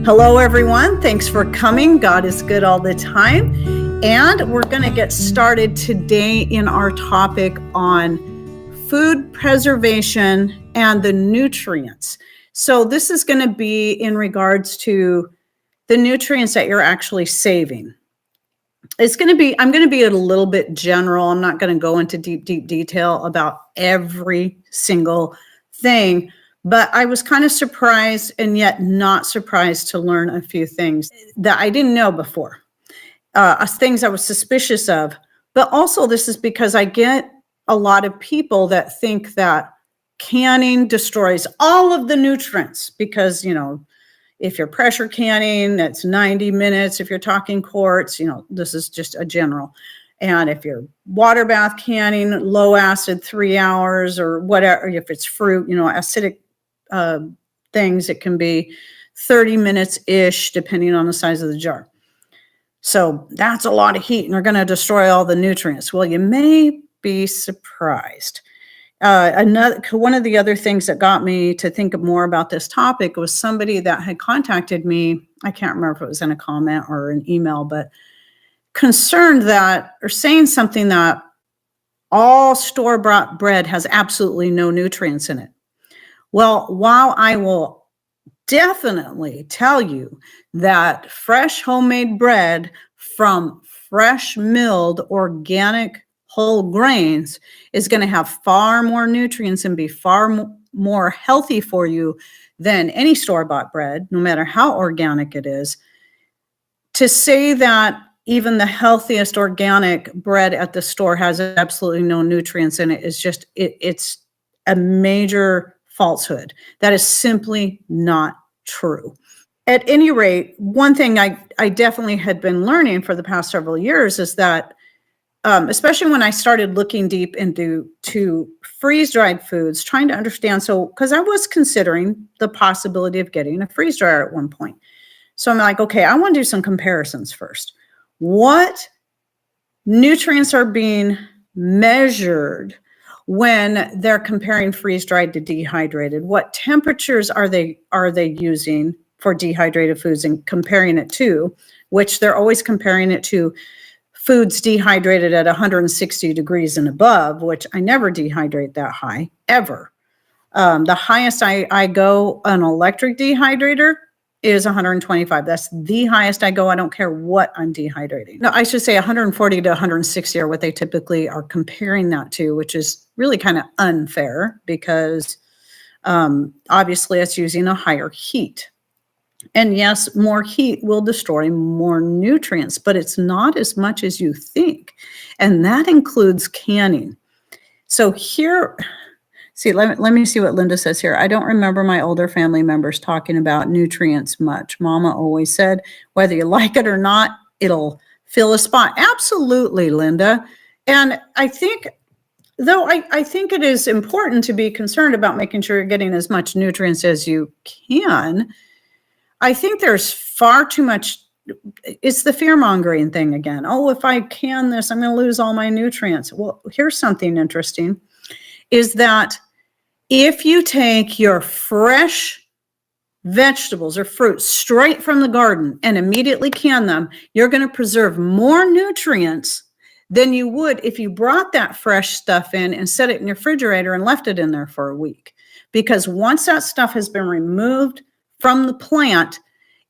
Hello, everyone. Thanks for coming. God is good all the time. And we're going to get started today in our topic on food preservation and the nutrients. So this is going to be in regards to the nutrients that you're actually saving. I'm going to be a little bit general. I'm not going to go into deep detail about every single thing. But I was kind of surprised and yet not surprised to learn a few things that I didn't know before, things I was suspicious of. But also this is because I get a lot of people that think that canning destroys all of the nutrients because, if you're pressure canning, that's 90 minutes. If you're talking quarts, this is just a general. And if you're water bath canning, low acid, 3 hours or whatever, if it's fruit, acidic things, it can be 30 minutes-ish, depending on the size of the jar. So that's a lot of heat, and they're going to destroy all the nutrients. Well, you may be surprised. One of the other things that got me to think more about this topic was somebody that had contacted me. I can't remember if it was in a comment or an email, but concerned that, or saying something that all store-bought bread has absolutely no nutrients in it. Well, while I will definitely tell you that fresh homemade bread from fresh milled organic whole grains is going to have far more nutrients and be far more healthy for you than any store-bought bread, no matter how organic it is, to say that even the healthiest organic bread at the store has absolutely no nutrients in it is just, it's a major falsehood. That is simply not true. At any rate, one thing I definitely had been learning for the past several years is that, especially when I started looking deep into freeze-dried foods, trying to understand, because I was considering the possibility of getting a freeze dryer at one point. So I'm like, okay, I want to do some comparisons first. What nutrients are being measured when they're comparing freeze-dried to dehydrated? What temperatures are they using for dehydrated foods and comparing it to, which they're always comparing it to foods dehydrated at 160 degrees and above, which I never dehydrate that high, ever. The highest I go, an electric dehydrator, is 125. That's the highest I go. I don't care what I'm dehydrating. No, I should say 140 to 160 are what they typically are comparing that to, which is really kind of unfair because obviously it's using a higher heat. And yes, more heat will destroy more nutrients, but it's not as much as you think. And that includes canning. So here, see, let me see what Linda says here. I don't remember my older family members talking about nutrients much. Mama always said, whether you like it or not, it'll fill a spot. Absolutely, Linda. And I think, though, I think it is important to be concerned about making sure you're getting as much nutrients as you can. I think there's far too much. It's the fear-mongering thing again. Oh, if I can this, I'm going to lose all my nutrients. Well, here's something interesting, is that if you take your fresh vegetables or fruits straight from the garden and immediately can them, you're going to preserve more nutrients than you would if you brought that fresh stuff in and set it in your refrigerator and left it in there for a week. Because once that stuff has been removed from the plant,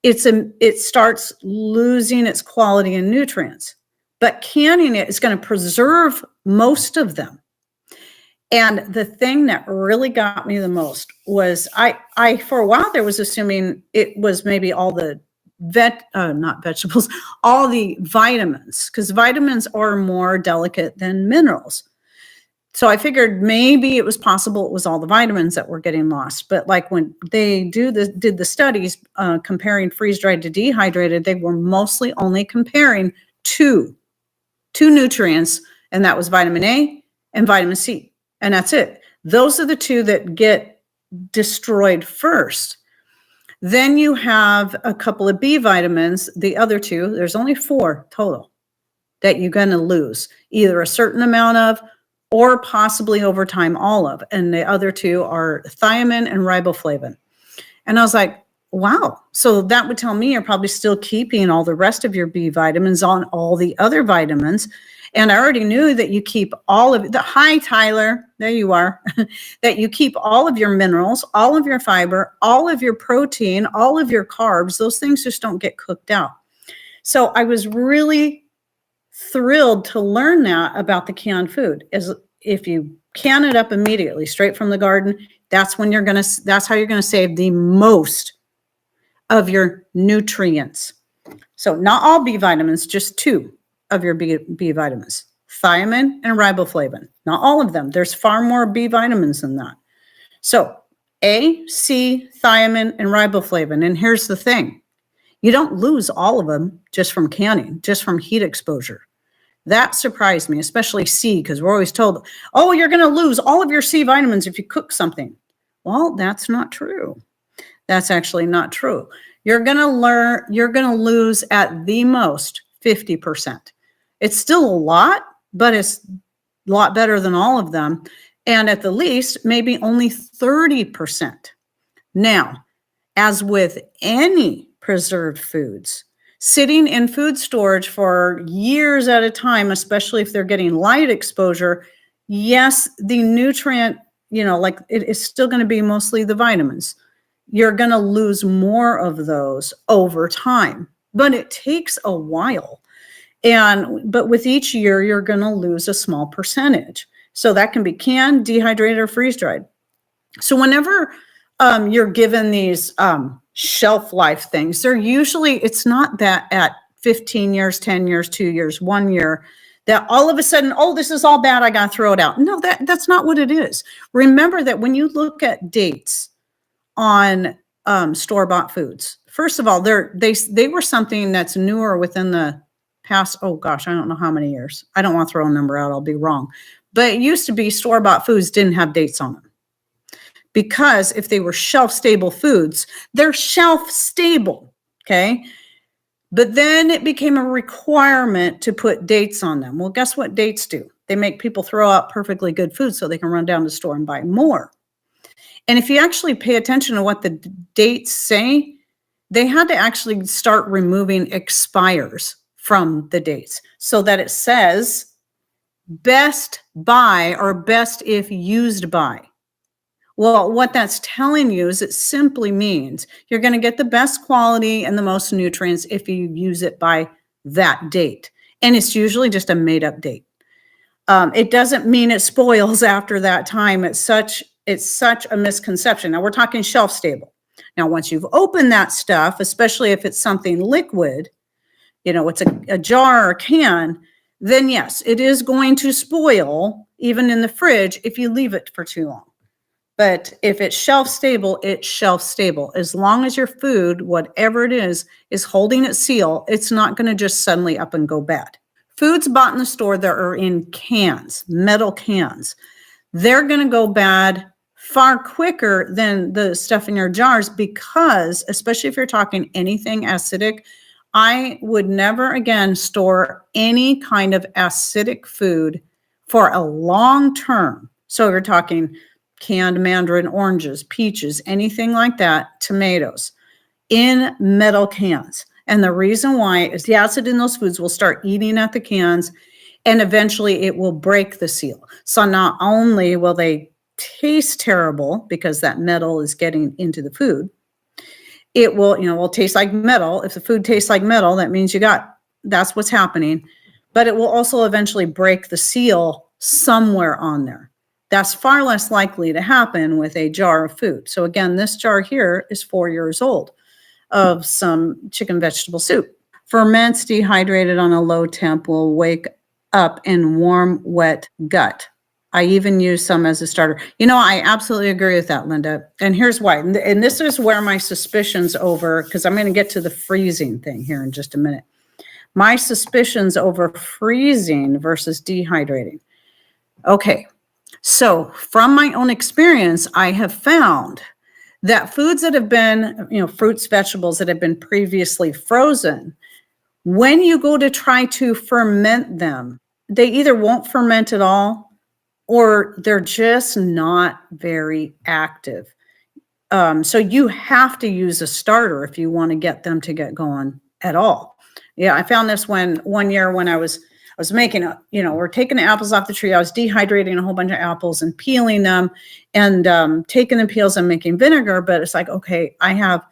it starts losing its quality and nutrients. But canning it is going to preserve most of them. And the thing that really got me the most was I for a while there was assuming it was maybe all the not vegetables, all the vitamins, because vitamins are more delicate than minerals. So I figured maybe it was possible it was all the vitamins that were getting lost. But like when they did the studies comparing freeze-dried to dehydrated, they were mostly only comparing two nutrients, and that was vitamin A and vitamin C. And that's it. Those are the two that get destroyed first. Then you have a couple of B vitamins. The other two, there's only 4 total that you're going to lose, either a certain amount of or possibly over time all of. And the other 2 are thiamine and riboflavin. And I was like, Wow. So that would tell me you're probably still keeping all the rest of your B vitamins on all the other vitamins. And I already knew that you keep all of the, hi, Tyler, there you are, that you keep all of your minerals, all of your fiber, all of your protein, all of your carbs. Those things just don't get cooked out. So I was really thrilled to learn that about the canned food. Is if you can it up immediately, straight from the garden, that's how you're going to save the most of your nutrients. So not all B vitamins, just 2 of your B vitamins, thiamine and riboflavin. Not all of them. There's far more B vitamins than that. So A, C, thiamine, and riboflavin. And here's the thing. You don't lose all of them just from canning, just from heat exposure. That surprised me, especially C, because we're always told, oh, you're going to lose all of your C vitamins if you cook something. Well, that's not true. That's actually not true. You're going to lose at the most 50%. It's still a lot, but it's a lot better than all of them. And at the least, maybe only 30%. Now, as with any preserved foods, sitting in food storage for years at a time, especially if they're getting light exposure, yes, the nutrient, like it is still going to be mostly the vitamins. You're going to lose more of those over time, but it takes a while. But with each year, you're going to lose a small percentage. So that can be canned, dehydrated, or freeze-dried. So whenever you're given these shelf life things, it's not that at 15 years, 10 years, 2 years, 1 year, that all of a sudden, oh, this is all bad, I got to throw it out. No, that's not what it is. Remember that when you look at dates on store-bought foods, first of all, they were something that's newer within the past, oh gosh, I don't know how many years. I don't want to throw a number out, I'll be wrong. But it used to be store-bought foods didn't have dates on them. Because if they were shelf-stable foods, they're shelf-stable, okay? But then it became a requirement to put dates on them. Well, guess what dates do? They make people throw out perfectly good food so they can run down to the store and buy more. And if you actually pay attention to what the dates say, they had to actually start removing expires from the dates so that it says best by or best if used by. Well, what that's telling you is it simply means you're going to get the best quality and the most nutrients if you use it by that date. And it's usually just a made-up date. It doesn't mean it spoils after that time. It's such a misconception. Now, we're talking shelf stable. Now, once you've opened that stuff, especially if it's something liquid, it's a jar or a can, then yes, it is going to spoil even in the fridge if you leave it for too long. But if it's shelf stable, it's shelf stable. As long as your food, whatever it is holding its seal, it's not going to just suddenly up and go bad. Foods bought in the store that are in cans, metal cans, they're going to go bad far quicker than the stuff in your jars because, especially if you're talking anything acidic, I would never again store any kind of acidic food for a long term. So you're talking canned mandarin oranges, peaches, anything like that, tomatoes, in metal cans. And the reason why is the acid in those foods will start eating at the cans and eventually it will break the seal. So not only will they taste terrible because that metal is getting into the food, it will taste like metal. If the food tastes like metal, that means that's what's happening. But it will also eventually break the seal somewhere on there. That's far less likely to happen with a jar of food. So again, this jar here is 4 years old of some chicken vegetable soup. Ferments dehydrated on a low temp will wake up in warm, wet gut. I even use some as a starter. I absolutely agree with that, Linda. And here's why. And this is where my suspicions over, because I'm going to get to the freezing thing here in just a minute. My suspicions over freezing versus dehydrating. Okay. So from my own experience, I have found that foods that have been, fruits, vegetables that have been previously frozen, when you go to try to ferment them, they either won't ferment at all or they're just not very active. So you have to use a starter if you want to get them to get going at all. Yeah, I found this one year when I was making we're taking the apples off the tree. I was dehydrating a whole bunch of apples and peeling them and taking the peels and making vinegar. But it's like, okay, I have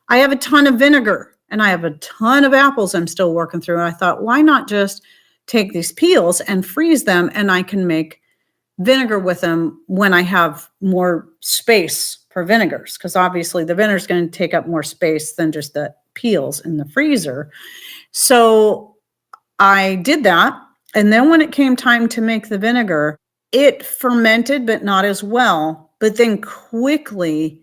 a ton of vinegar and I have a ton of apples I'm still working through. And I thought, why not just take these peels and freeze them, and I can make vinegar with them when I have more space for vinegars, because obviously the vinegar is going to take up more space than just the peels in the freezer. So I did that. And then when it came time to make the vinegar, it fermented, but not as well, but then quickly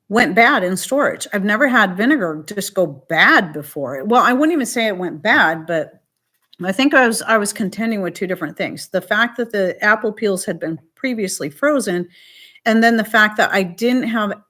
went bad in storage. I've never had vinegar just go bad before. Well, I wouldn't even say it went bad, but I think I was contending with two different things. The fact that the apple peels had been previously frozen, and then the fact that I didn't have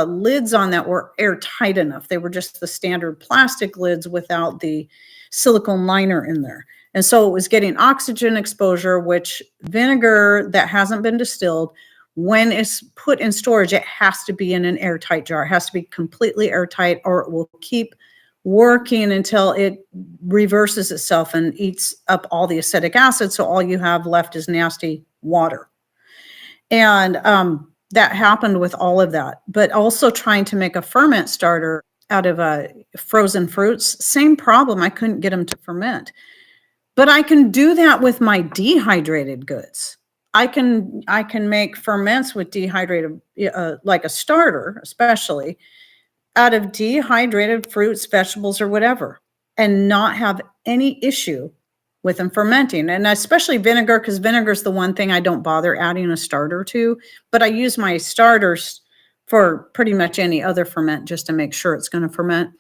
lids on that were airtight enough. They were just the standard plastic lids without the silicone liner in there. And so it was getting oxygen exposure, which vinegar that hasn't been distilled, when it's put in storage, it has to be in an airtight jar. It has to be completely airtight, or it will keep working until it reverses itself and eats up all the acetic acid. So all you have left is nasty water. And that happened with all of that. But also trying to make a ferment starter out of frozen fruits, same problem. I couldn't get them to ferment. But I can do that with my dehydrated goods. I can make ferments with dehydrated, like a starter, especially out of dehydrated fruits, vegetables, or whatever, and not have any issue with them fermenting. And especially vinegar, because vinegar is the one thing I don't bother adding a starter to, but I use my starters for pretty much any other ferment just to make sure it's going to ferment.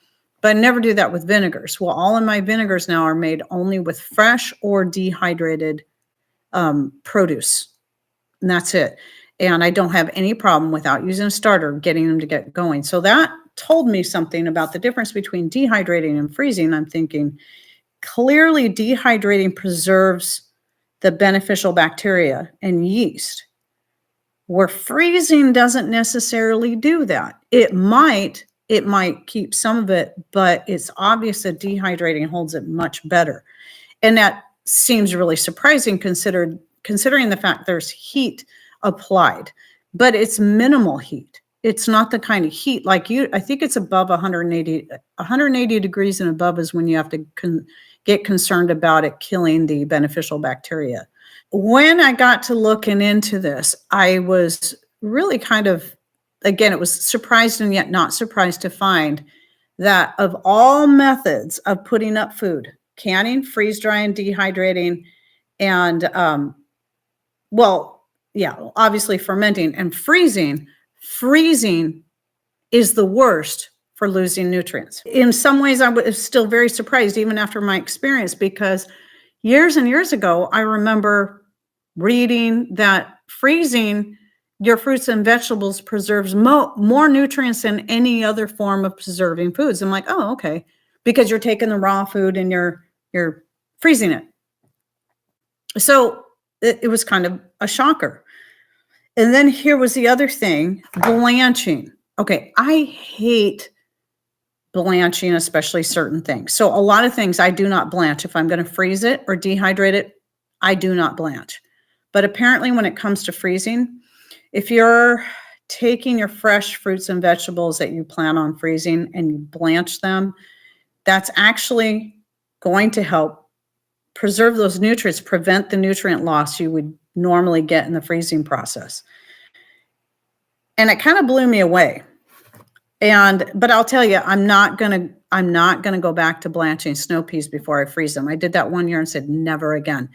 But I never do that with vinegars. Well, all of my vinegars now are made only with fresh or dehydrated produce, and that's it. And I don't have any problem without using a starter getting them to get going. So that told me something about the difference between dehydrating and freezing. I'm thinking, clearly dehydrating preserves the beneficial bacteria and yeast, where freezing doesn't necessarily do that. It might keep some of it, but it's obvious that dehydrating holds it much better. And that seems really surprising considering the fact there's heat applied, but it's minimal heat. It's not the kind of heat like I think it's above 180 degrees and above is when you have to get concerned about it killing the beneficial bacteria. When I got to looking into this, I was really kind of, again, it was surprised and yet not surprised to find that of all methods of putting up food, canning, freeze drying, dehydrating, and obviously fermenting and freezing is the worst for losing nutrients. In some ways, I was still very surprised, even after my experience, because years and years ago, I remember reading that freezing your fruits and vegetables preserves more nutrients than any other form of preserving foods. I'm like, oh, okay, because you're taking the raw food and you're freezing it. So it was kind of a shocker. And then here was the other thing, blanching. Okay, I hate blanching, especially certain things. So a lot of things I do not blanch. If I'm going to freeze it or dehydrate it, I do not blanch. But apparently when it comes to freezing, if you're taking your fresh fruits and vegetables that you plan on freezing and you blanch them, that's actually going to help preserve those nutrients, prevent the nutrient loss you would normally get in the freezing process. And it kind of blew me away. But I'll tell you, I'm not gonna go back to blanching snow peas before I freeze them. I did that one year and said never again.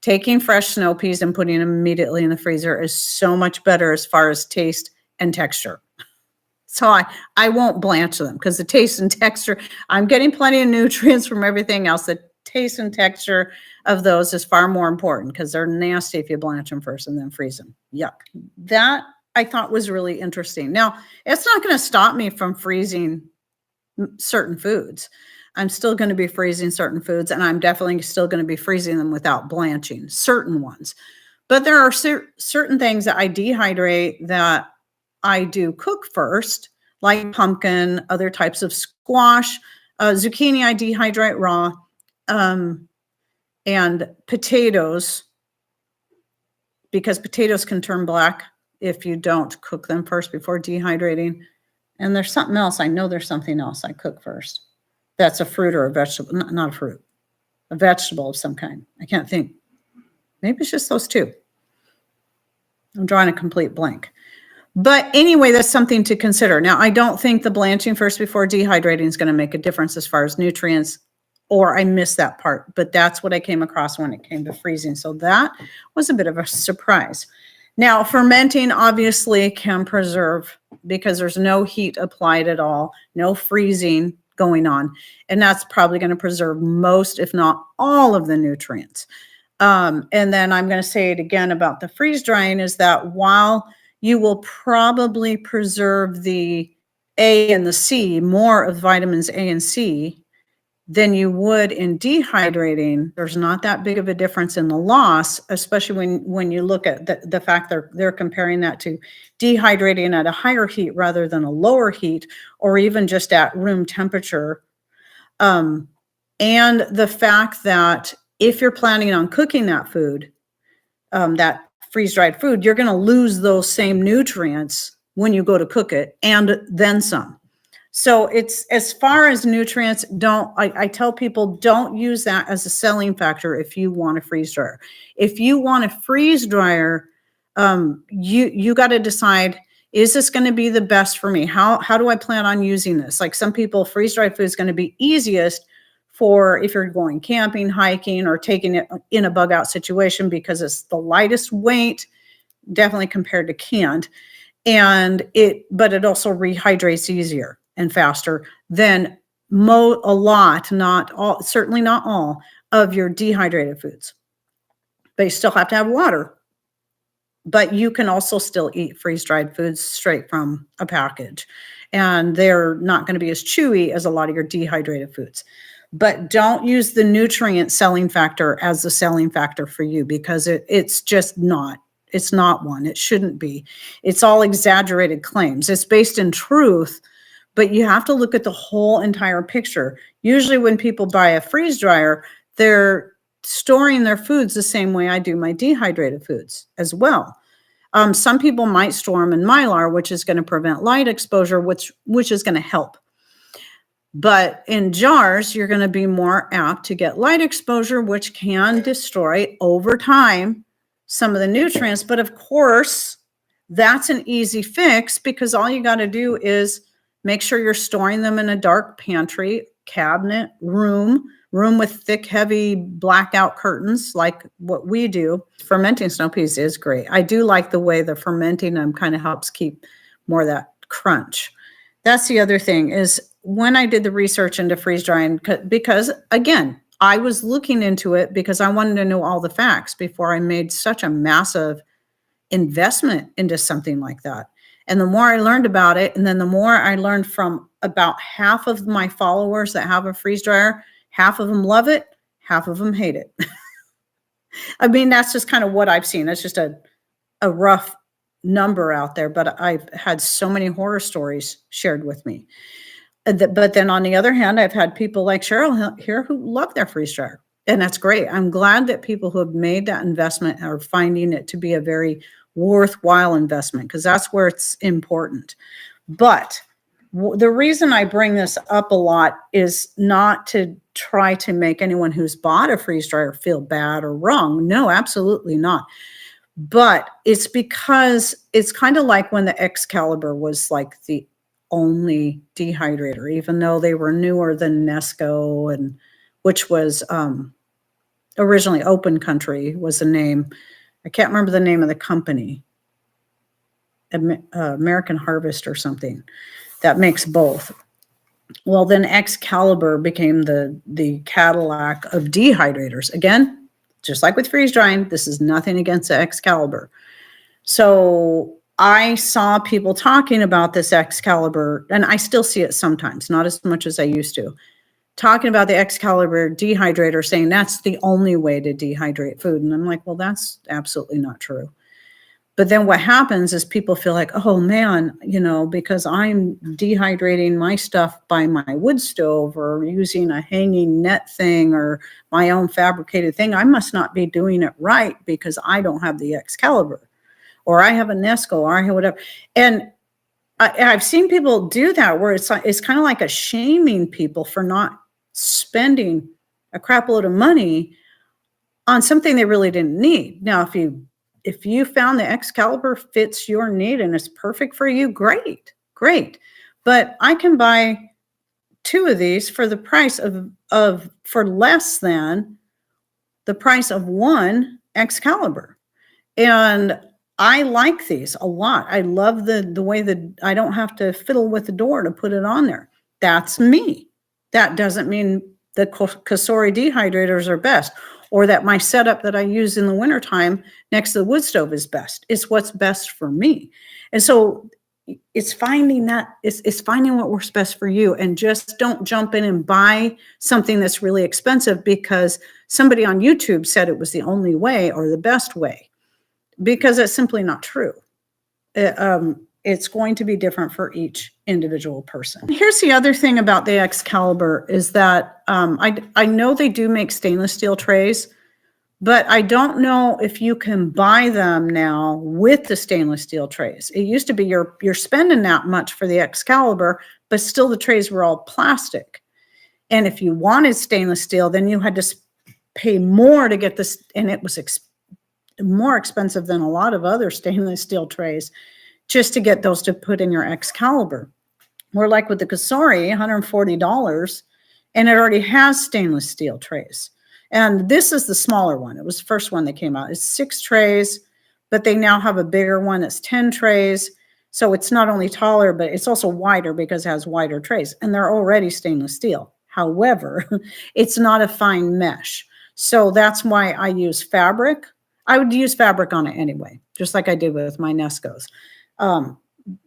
Taking fresh snow peas and putting them immediately in the freezer is so much better as far as taste and texture. So I won't blanch them because the taste and texture, I'm getting plenty of nutrients from everything else. The taste and texture of those is far more important because they're nasty if you blanch them first and then freeze them. Yuck. That I thought was really interesting. Now, it's not going to stop me from freezing certain foods. I'm still going to be freezing certain foods, and I'm definitely still going to be freezing them without blanching certain ones. But there are certain things that I dehydrate that I do cook first, like pumpkin, other types of squash, zucchini I dehydrate raw, and potatoes, because potatoes can turn black if you don't cook them first before dehydrating. And there's something else. I know there's something else I cook first. That's a fruit or a vegetable, not a fruit, a vegetable of some kind. I can't think. Maybe it's just those two. I'm drawing a complete blank. But anyway, that's something to consider. Now, I don't think the blanching first before dehydrating is going to make a difference as far as nutrients, or I missed that part. But that's what I came across when it came to freezing. So that was a bit of a surprise. Now, fermenting obviously can preserve because there's no heat applied at all, no freezing going on. And that's probably going to preserve most, if not all, of the nutrients. And then I'm going to say it again about the freeze drying is that while you will probably preserve the A and the C, more of vitamins A and C than you would in dehydrating, there's not that big of a difference in the loss, especially when you look at the fact they're comparing that to dehydrating at a higher heat rather than a lower heat, or even just at room temperature. And the fact that if you're planning on cooking that food, that freeze-dried food, you're going to lose those same nutrients when you go to cook it and then some. So it's, as far as nutrients, I tell people don't use that as a selling factor if you want a freeze dryer. If you want a freeze dryer, you got to decide, is this going to be the best for me? How do I plan on using this? Like some people, freeze-dried food is going to be easiest for if you're going camping, hiking, or taking it in a bug out situation because it's the lightest weight, definitely compared to canned. But it also rehydrates easier and faster than a lot, not all, certainly not all of your dehydrated foods. But you still have to have water. But you can also still eat freeze-dried foods straight from a package. And they're not going to be as chewy as a lot of your dehydrated foods. But don't use the nutrient selling factor as the selling factor for you, because it's just not. It's not one. It shouldn't be. It's all exaggerated claims. It's based in truth, but you have to look at the whole entire picture. Usually when people buy a freeze dryer, they're storing their foods the same way I do my dehydrated foods as well. Some people might store them in Mylar, which is going to prevent light exposure, which is going to help. But in jars, you're going to be more apt to get light exposure, which can destroy over time some of the nutrients. But of course, that's an easy fix because all you got to do is make sure you're storing them in a dark pantry, cabinet, room with thick, heavy blackout curtains like what we do. Fermenting snow peas is great. I do like the way the fermenting them kind of helps keep more of that crunch. That's the other thing is when I did the research into freeze drying, because again, I was looking into it because I wanted to know all the facts before I made such a massive investment into something like that. And the more I learned about it, and then the more I learned from about half of my followers that have a freeze dryer, half of them love it, half of them hate it. I mean, that's just kind of what I've seen. It's just a rough number out there, but I've had so many horror stories shared with me. But then on the other hand, I've had people like Cheryl here who love their freeze dryer. And that's great. I'm glad that people who have made that investment are finding it to be a very worthwhile investment because that's where it's important. But the reason I bring this up a lot is not to try to make anyone who's bought a freeze dryer feel bad or wrong. No, absolutely not. But it's because it's kind of like when the Excalibur was like the only dehydrator, even though they were newer than Nesco, and which was originally Open Country was the name. I can't remember the name of the company, American Harvest or something, that makes both. Well, then Excalibur became the Cadillac of dehydrators. Again, just like with freeze drying, this is nothing against the Excalibur. So I saw people talking about this Excalibur, and I still see it sometimes, not as much as I used to, talking about the Excalibur dehydrator, saying that's the only way to dehydrate food. And I'm like, well, that's absolutely not true. But then what happens is people feel like, oh man, because I'm dehydrating my stuff by my wood stove or using a hanging net thing or my own fabricated thing, I must not be doing it right because I don't have the Excalibur or I have a Nesco or I have whatever. And I've seen people do that where it's kind of like a shaming people for not spending a crap load of money on something they really didn't need. Now, if you found the Excalibur fits your need and it's perfect for you, great. But I can buy 2 of these for the price for less than the price of 1 Excalibur. And I like these a lot. I love the way that I don't have to fiddle with the door to put it on there. That's me. That doesn't mean the Cosori dehydrators are best or that my setup that I use in the wintertime next to the wood stove is best. It's what's best for me. And so it's finding what works best for you, and just don't jump in and buy something that's really expensive because somebody on YouTube said it was the only way or the best way. Because it's simply not true. It's going to be different for each individual person. Here's the other thing about the Excalibur is that I know they do make stainless steel trays, but I don't know if you can buy them now with the stainless steel trays. It used to be you're spending that much for the Excalibur, but still the trays were all plastic. And if you wanted stainless steel, then you had to pay more to get this, and it was more expensive than a lot of other stainless steel trays just to get those to put in your Excalibur. More like with the Cosori, $140, and it already has stainless steel trays. And this is the smaller one. It was the first one that came out. It's 6 trays, but they now have a bigger one that's 10 trays. So it's not only taller, but it's also wider because it has wider trays, and they're already stainless steel. However, it's not a fine mesh. So that's why I use fabric. I would use fabric on it anyway, just like I did with my Nescos.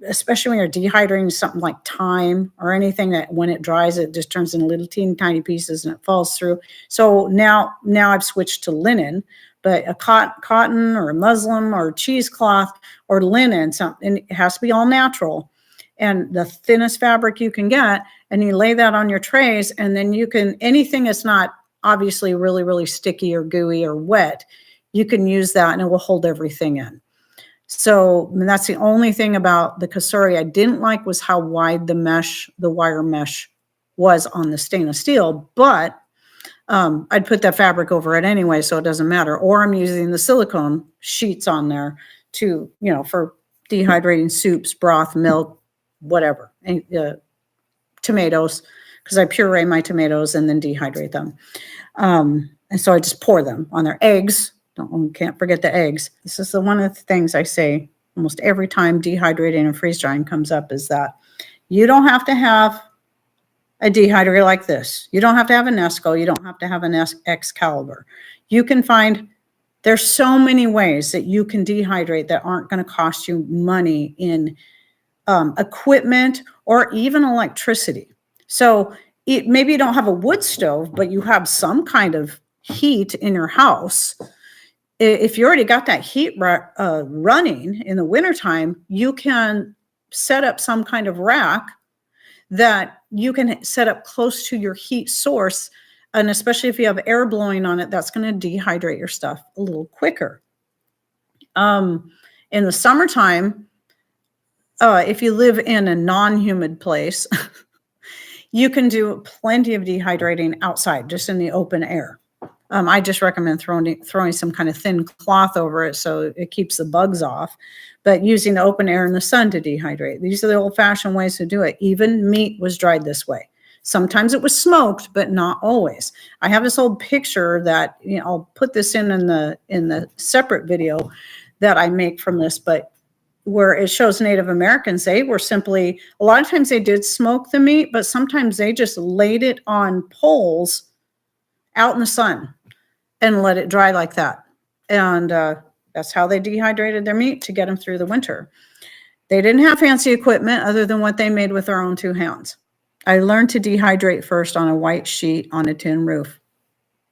Especially when you're dehydrating something like thyme or anything that when it dries, it just turns into little teeny tiny pieces and it falls through. So now I've switched to linen, but a cotton or a muslin or cheesecloth or linen, something, it has to be all natural and the thinnest fabric you can get. And you lay that on your trays, and then you can, anything that's not obviously really, really sticky or gooey or wet, you can use that and it will hold everything in. So that's the only thing about the Cosori I didn't like was how wide the wire mesh was on the stainless steel, but I'd put that fabric over it anyway, so it doesn't matter. Or I'm using the silicone sheets on there to, for dehydrating soups, broth, milk, whatever, tomatoes, because I puree my tomatoes and then dehydrate them. And so I just pour them on their eggs. Can't forget the eggs. This is one of the things I say almost every time dehydrating and freeze drying comes up is that you don't have to have a dehydrator like this. You don't have to have a Nesco. You don't have to have an Excalibur. You can there's so many ways that you can dehydrate that aren't going to cost you money in equipment or even electricity. So maybe you don't have a wood stove, but you have some kind of heat in your house. If you already got that heat running in the wintertime, you can set up some kind of rack that you can set up close to your heat source. And especially if you have air blowing on it, that's going to dehydrate your stuff a little quicker. In the summertime, if you live in a non-humid place, you can do plenty of dehydrating outside, just in the open air. I just recommend throwing some kind of thin cloth over it so it keeps the bugs off, but using the open air in the sun to dehydrate. These are the old-fashioned ways to do it. Even meat was dried this way. Sometimes it was smoked, but not always. I have this old picture that I'll put this in the separate video that I make from this, but where it shows Native Americans, they were simply, a lot of times they did smoke the meat, but sometimes they just laid it on poles out in the sun and let it dry like that. And that's how they dehydrated their meat to get them through the winter. They didn't have fancy equipment other than what they made with their own 2 hands. I learned to dehydrate first on a white sheet on a tin roof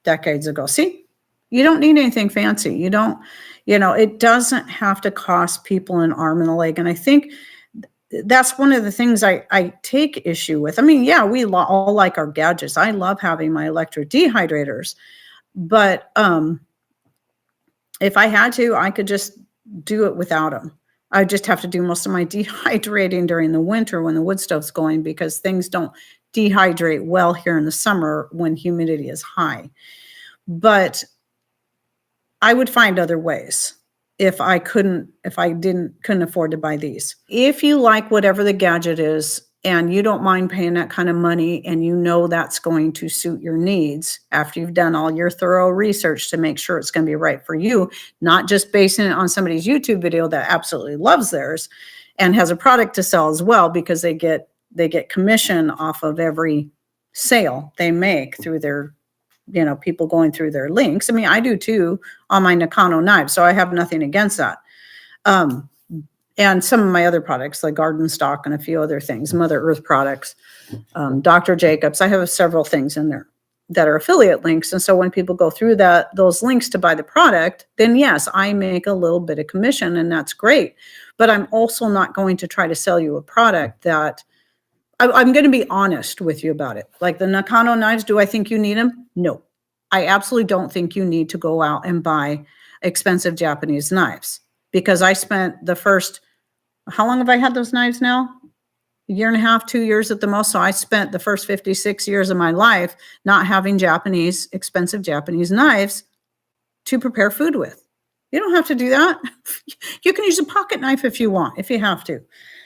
decades ago. See, You don't need anything fancy. You don't, it doesn't have to cost people an arm and a leg. And I think that's one of the things I take issue with. I mean, yeah, we all like our gadgets. I love having my electric dehydrators, but if I had to, I could just do it without them. I just have to do most of my dehydrating during the winter when the wood stove's going, because things don't dehydrate well here in the summer when humidity is high. But I would find other ways if I couldn't afford to buy these. If you like whatever the gadget is and you don't mind paying that kind of money, and that's going to suit your needs after you've done all your thorough research to make sure it's going to be right for you, not just basing it on somebody's YouTube video that absolutely loves theirs and has a product to sell as well, because they get commission off of every sale they make through their people going through their links. I mean, I do too on my Nakano knives, so I have nothing against that. And some of my other products like Garden Stock and a few other things, Mother Earth products, Dr. Jacobs. I have several things in there that are affiliate links. And so when people go through those links to buy the product, then yes, I make a little bit of commission, and that's great. But I'm also not going to try to sell you a product that I'm going to be honest with you about it. Like the Nakano knives, do I think you need them? No, I absolutely don't think you need to go out and buy expensive Japanese knives, because I spent the first, how long have I had those knives now? A year and a half, 2 years at the most. So I spent the first 56 years of my life not having expensive Japanese knives to prepare food with. You don't have to do that. You can use a pocket knife if you want, if you have to.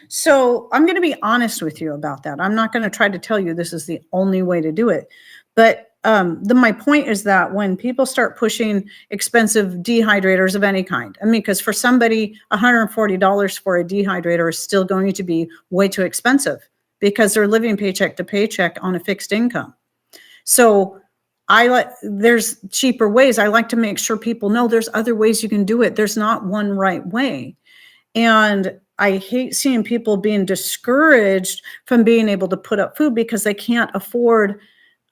So I'm going to be honest with you about that. I'm not going to try to tell you this is the only way to do it. But my point is that when people start pushing expensive dehydrators of any kind, I mean, because for somebody, $140 for a dehydrator is still going to be way too expensive, because they're living paycheck to paycheck on a fixed income. So there's cheaper ways. I like to make sure people know there's other ways you can do it. There's not one right way. And I hate seeing people being discouraged from being able to put up food because they can't afford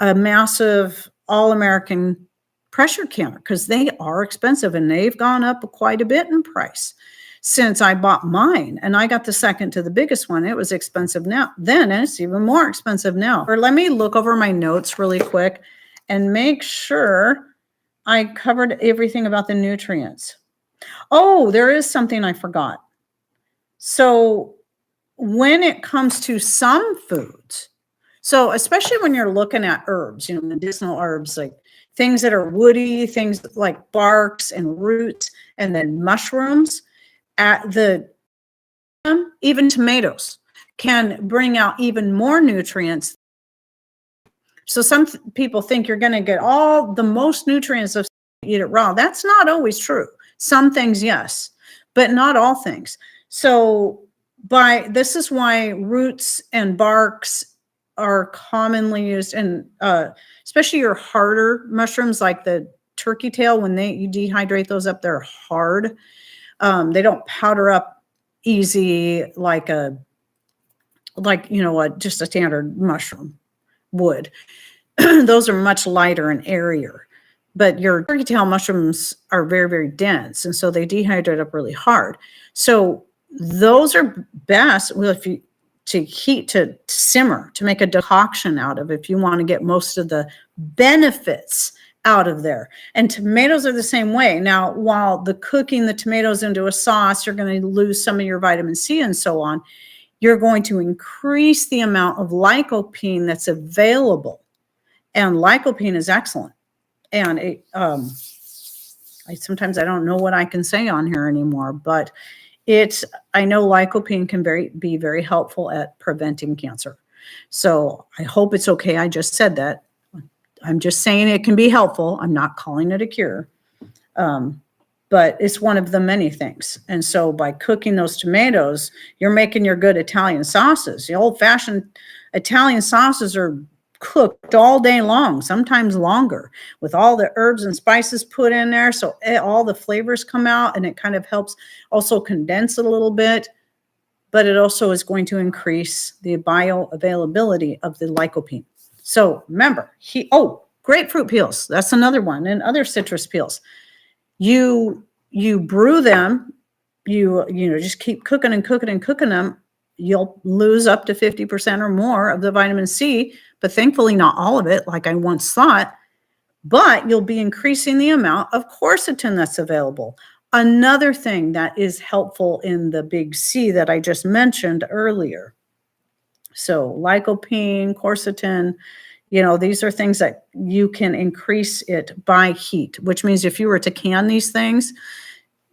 a massive all-American pressure canner, because they are expensive, and they've gone up quite a bit in price since I bought mine. And I got the second to the biggest one. It was expensive then, and it's even more expensive now. Or let me look over my notes really quick and make sure I covered everything about the nutrients. Oh, there is something I forgot. So when it comes to some foods, so especially when you're looking at herbs, medicinal herbs, like things that are woody, things like barks and roots, and then mushrooms, even tomatoes can bring out even more nutrients. So some people think you're going to get all the most nutrients if you eat it raw. That's not always true. Some things, yes, but not all things. So this is why roots and barks are commonly used, and especially your harder mushrooms like the turkey tail. When you dehydrate those up, they're hard. They don't powder up easy like just a standard mushroom would. Those are much lighter and airier. But your turkey tail mushrooms are very, very dense, and so they dehydrate up really hard. So those are best to simmer, to make a decoction out of, if you want to get most of the benefits out of there. And tomatoes are the same way. Now, while cooking the tomatoes into a sauce, you're going to lose some of your vitamin C and so on, you're going to increase the amount of lycopene that's available. And lycopene is excellent. And sometimes I don't know what I can say on here anymore, but I know lycopene can be very helpful at preventing cancer. So I hope it's okay. I just said that. I'm just saying it can be helpful. I'm not calling it a cure. But it's one of the many things. And so by cooking those tomatoes, you're making your good Italian sauces. The old-fashioned Italian sauces are cooked all day long, sometimes longer, with all the herbs and spices put in there. So all the flavors come out, and it kind of helps also condense it a little bit. But it also is going to increase the bioavailability of the lycopene. So remember, Grapefruit peels, that's another one, and other citrus peels. You brew them, just keep cooking and cooking and cooking them. You'll lose up to 50% or more of the vitamin C, but thankfully not all of it like I once thought. But you'll be increasing the amount of quercetin that's available. Another thing that is helpful in the big C that I just mentioned earlier. So lycopene, quercetin, these are things that you can increase it by heat, which means if you were to can these things,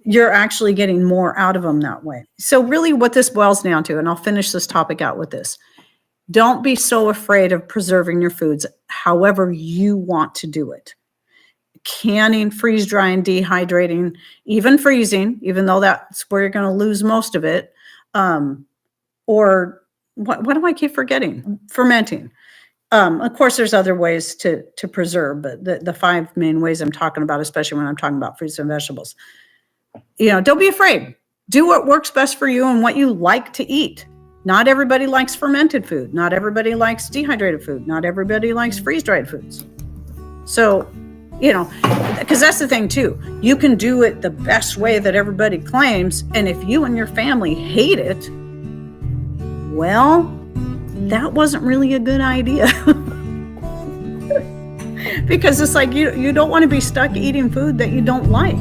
you're actually getting more out of them that way. So really what this boils down to, and I'll finish this topic out with this, don't be so afraid of preserving your foods however you want to do it. Canning, freeze drying, dehydrating, even freezing, even though that's where you're going to lose most of it. Or what do I keep forgetting? Fermenting. Of course, there's other ways to preserve, but the 5 main ways I'm talking about, especially when I'm talking about fruits and vegetables. Don't be afraid. Do what works best for you and what you like to eat. Not everybody likes fermented food. Not everybody likes dehydrated food. Not everybody likes freeze-dried foods. So, because that's the thing too. You can do it the best way that everybody claims. And if you and your family hate it, well, that wasn't really a good idea. Because it's like you don't want to be stuck eating food that you don't like.